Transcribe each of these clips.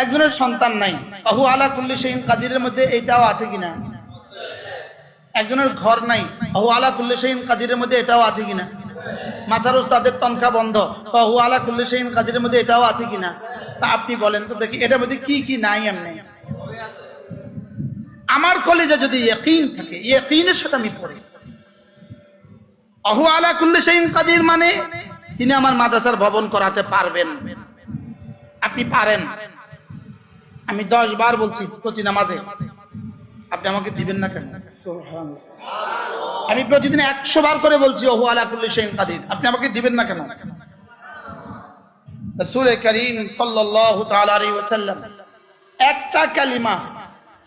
একজনের সন্তান নাই, আহু আলা কুল্লি শাইইন কাদিরের মধ্যে এটাও আছে কিনা? একজনের ঘর নাই, আহু আলা কুল্লি শাইইন কাদিরের মধ্যে এটাও আছে কিনা? মাথার উস্তাদের তনখা বন্ধ, আহু আলা কুল্লি শাইইন কাদিরের মধ্যে এটাও আছে কিনা? তা আপনি বলেন তো দেখি, এটার মধ্যে কি কি নাই? এমনি আমার কলেজে যদি ইয়াকিন থাকে, ইয়াকিনের সাথে আমি পড়ি আহু আলা কুল্লি শাইইন কাদির মানে তিনি আমার মাদ্রাসার ভবন করাতে পারবেন। আপনি পারেন, আমি 10 বার বলছি প্রতি নামাজে, আপনি আমাকে দিবেন না কেন? আমি প্রতিদিন 100 বার করে বলছি ওহু আলা কুল্লি শাইইন কাদির, আপনি আমাকে দিবেন না কেন? রাসূল করিম সাল্লাল্লাহু তাআলা আলাইহি ওয়াসাল্লাম একটা কালিমা,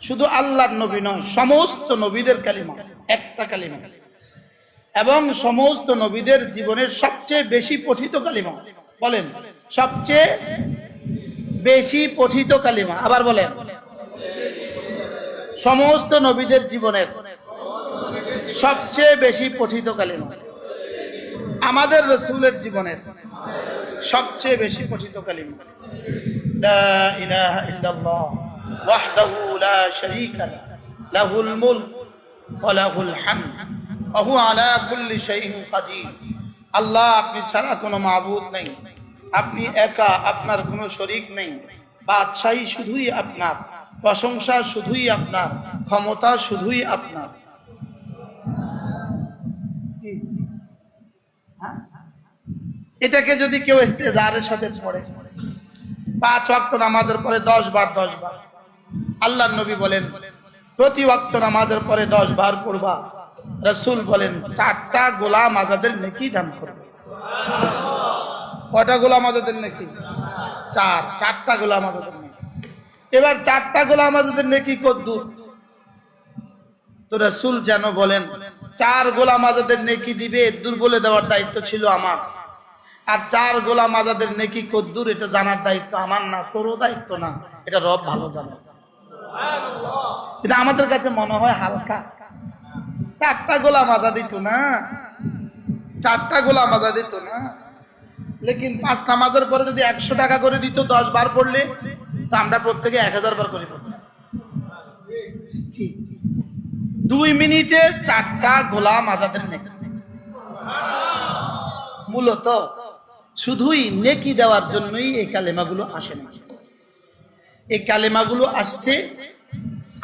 শুধু আল্লাহর নবী নয়, সমস্ত নবীদের কালিমা, একটা কালিমা, এবং সমস্ত নবীদের জীবনের সবচেয়ে বেশি পঠিত কালিমা। বলেন, সবচেয়ে বেশি পঠিত কালিমা। আবার বলেন, সমস্ত নবীদের জীবনের সবচেয়ে বেশি পঠিত কালিমা। আমাদের রাসূলের জীবনের সবচেয়ে বেশি পঠিত কালিমা লা ইলাহা ইল্লাল্লাহ ওয়াহদাহু লা শারীকা লাহু লাহুল মুলক ওয়া লাহুল হামদ ওয়া হুয়া আলা কুল্লি শাইইন কাদির। আল্লাহ, আপনি ছাড়া কোনো মাবুদ নেই, আপনি একা, আপনার কোনো শরীক নেই, বাদশাহী শুধুই আপনার, প্রশংসা শুধুই আপনার, ক্ষমতা শুধুই আপনার। এটাকে যদি কেউ ইস্তেজারের সাথে পড়ে, 5 ওয়াক্ত নামাজের পরে 10 বার 10 বার, আল্লাহর নবী বলেন প্রতি ওয়াক্ত নামাজের পরে 10 বার পড়বা, রাসূল বলেন 4টা গোলাম আজাদের নেকি দান করবে। কয়টা গোলাম আজাদের নেকি? 4টা গোলাম আজাদের নেকি। এবার 4টা গোলাম আজাদের নেকি কদ্দুর? তো রাসূল যেন বলেন 4 গোলাম আজাদের নেকি দিবে, দূর বলে দেওয়ার দায়িত্ব ছিল আমার, আর 4 গোলাম আজাদের নেকি কদ্দুর এটা জানার দায়িত্ব আমার না, তোরও দায়িত্ব না, এটা রব ভালো জানে। কিন্তু আমাদের কাছে মনে হয় হালকা, 4টা গোলাম আজাদ দিত না, 4টা গোলাম আজাদ দিত না। লেকিন 5 নামাজের পরে যদি 100 টাকা করে দিত 10 বার পড়লে, তো আমরা প্রত্যেকে 1000 বার করে পড়তাম। 2 মিনিটে 4টা গোলাম আজাদের নেকি। মূলত শুধুই নেকি দেওয়ার জন্যই এই কালেমাগুলো আসে না, এই কালেমাগুলো আসছে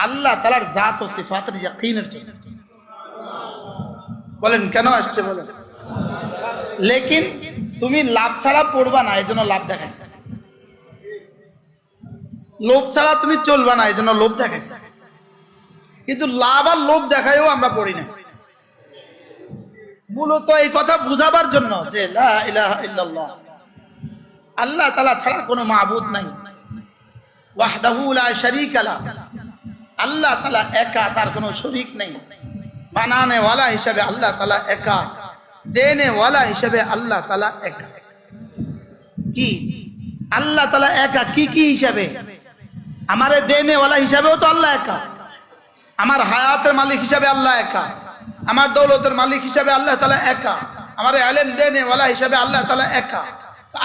আল্লাহ তাআলার জাত ও সিফাতের ইয়াকিনের জন্য। বলেন কেন আসছে বলেন? লেকিন তুমি লাভ ছাড়া পড়বা না, এজন্য লাভ দেখাইছে। লোভ ছাড়া তুমি চলবা না, এজন্য লোভ দেখাইছে। কিন্তু লাভ আর লোভ দেখায়ও আমরা পড়ি না। মূলত এই কথা বুঝাবার জন্য যে লা ইলাহা ইল্লাল্লাহ, আল্লাহ তাআলা ছাড়া কোনো মাবুদ নাই, ওয়াহদাহু লা শারীকা লাহু, আল্লাহ তাআলা একা, তার কোনো শরীক নেই। বানানে ওয়ালা হিসাবে আল্লাহ তাআলা একা, দেনে ওয়ালা হিসাবে আল্লাহ তাআলা একা। কি আল্লাহ তাআলা একা? কি কি হিসাবে? আমারে দেনে ওয়ালা হিসাবেও তো আল্লাহ একা, আমার হায়াতের মালিক হিসাবে আল্লাহ একা, আমার দৌলতের মালিক হিসাবে আল্লাহ তাআলা একা, আমার ইলম দেনে ওয়ালা হিসাবে আল্লাহ তাআলা একা।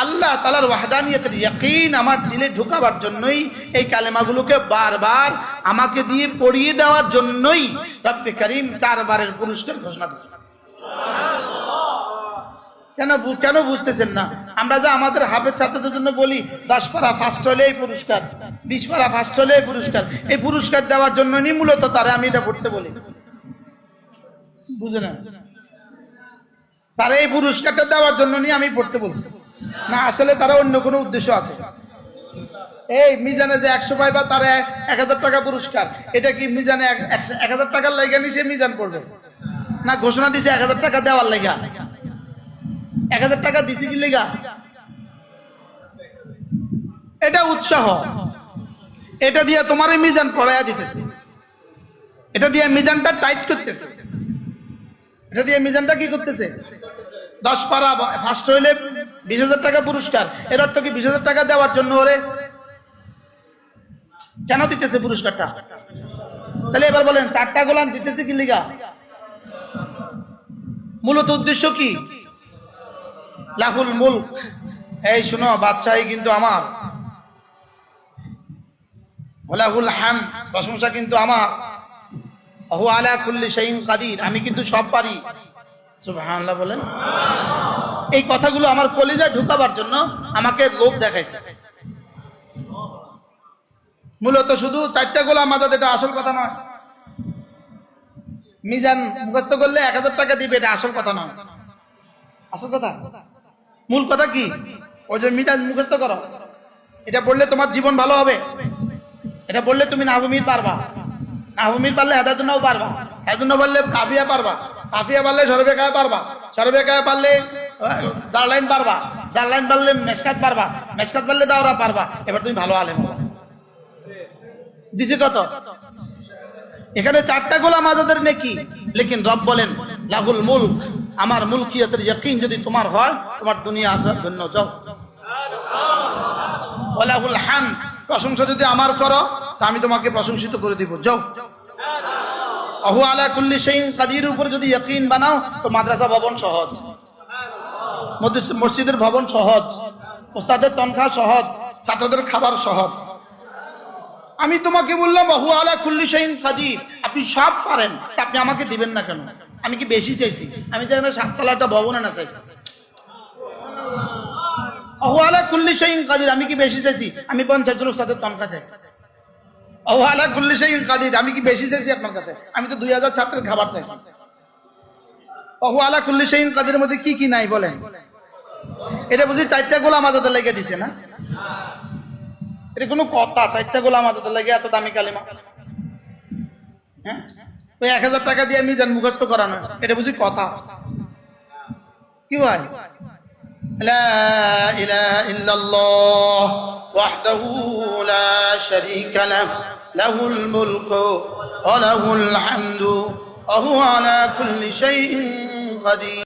আল্লাহ তাআলার ওয়াহদানিয়তের ইয়াকিন আমার দিলে ঢোকাবার জন্যই এই কালেমাগুলোকে বারবার আমাকে দিয়ে পড়িয়ে দেওয়ার জন্যই রব্বে করিম 4 বারের পুরস্কার ঘোষণা দিয়েছেন। কেন বুঝতেছেন না? আমরা যে আমাদের হাফেজ ছাত্রদের জন্য বলি 10 পারা ফার্স্ট হলেই পুরস্কার, 20 পারা ফার্স্ট হলেই পুরস্কার, এই পুরস্কার দেওয়ার জন্যই মূলত তারা আমি এটা পড়তে বলি। বুঝে না? তারা এই পুরস্কারটা দেওয়ার জন্য নিয়ে আমি পড়তে বলছি না, আসলে তারা অন্য কোনো উদ্দেশ্য আছে। এই মিজানে যে 100 পাইবা তার 1000 টাকা পুরস্কার, এটা কি মিজানে 1000 টাকার লাইগা নিছে মিজান পড়বে না? ঘোষণা দিছে 1000 টাকা দেওয়ার লাইগা। 1000 টাকা দিছি কি লাইগা? এটা উৎসাহ, এটা দিয়ে তোমার মিজান পড়াইয়া দিতেছে, এটা দিয়ে মিজানটা টাইট করতেছে, এটা দিয়ে মিজানটা কি করতেছে? 10 পারা ফার্স্ট হইলে 20,000 টাকা পুরস্কার। এর অর্থ কি 20,000 টাকা দেওয়ার জন্য ওরে কেন দিতেছে পুরস্কারটা? তাহলে এবার বলেন 4টা গোলাম দিতেছে কি লিগা? মূলত উদ্দেশ্য কি? লাহুল মুলক, এই শুনো, বাদশাহী কিন্তু আমার, ওয়ালাহুল হামদ, প্রশংসা কিন্তু আমার। ওহু আলা কুল্লি শাইইন কাদির, আমি কিন্তু সব পারি। সুবহানাল্লাহ বলেন। এই কথাগুলো আমার কলিজায় ঢুকাবার জন্য আমাকে লোভ দেখাইছে। মূলত শুধু 4টা গোলা মাজাদ, এটা আসল কথা নয়। মিজান মুখস্থ করলে 1000 টাকা দিবে, এটা আসল কথা নয়। আসল কথা, মূল কথা কি? ওই যে মিজান মুখস্থ করো, এটা পড়লে তোমার জীবন ভালো হবে। এটা পড়লে তুমি নাহমিদ পারবা, নাহমিদ পারলে হেদায়েতুন নাও পারবা, হেদায়েতুন নাও পারলে কাফিয়া পারবা, কাফিয়া পারলে সরবেকায়া পারবা, সরবেকায়া পারলে জারলাইন পারবা, জারলাইন পারলে মেশকাত পারবা, মেশকাত পারলে দাওরা পারবা। এবার তুমি ভালো আলেম হবে। দিছে কত? এখানে 4টা গোলাম আজাদের নেকি, লেকিন রব বলেন লাহুল মুলক, আমার মুলকিয়তের ইয়াকিন যদি তোমার হয়, তোমার দুনিয়া আখিরাত ধন্য যাও। ওয়ালাহুল হামদ, প্রশংসা যদি আমার করো তা আমি তোমাকে প্রশংসিত করে দিব, যাও। ওহু আলা কুল্লি শাইইন কাদির উপরে যদি ইয়াকিন বানাও তো মাদ্রাসা ভবন সহজ, মসজিদের ভবন সহজ, ওস্তাদের তনখা সহজ, ছাত্রদের খাবার সহজ। আমি তোমাকে বললাম ওহু আলা কুল্লি শাইইন কাদির, আপনি সব পারেন, আপনি আমাকে দিবেন না কেন? আমি কি বেশি চাইছি? আমি তো এখানে 7 তলা একটা ভবন না চাইছি। ওহু আলা কুল্লি শাইইন কাদির, আমি কি বেশি চাইছি? আমি 50 জন ওস্তাদের তনখা চাইছি। ওহু আলা কুল্লি শাইইন কাদির, আমি কি বেশি চাইছি আপনার কাছে? আমি তো 2000 ছাত্রের খাবার চাইছি। ওহু আলা কুল্লি শাইইন কাদিরের মধ্যে কি কি নাই বলেন? এটা বুঝি 4টা গোলাম আজাদের লেগে দিছে না? এটা কোনো কথা? 4টা গোলাম আজাদের লেগে এত দামি কালিমা? হ্যাঁ, ওই 1000 টাকা দিয়ে মিজান মুখস্থ করানো, এটা বুঝি কথা? কি ভাই? লা ইলাহা ইল্লাল্লাহ ওয়াহদাহু লা শারীকা লাহু লাহুল মুলকু ওয়া লাহুল হামদু ওয়া হুয়া আলা কুল্লি শাইইন কাদির।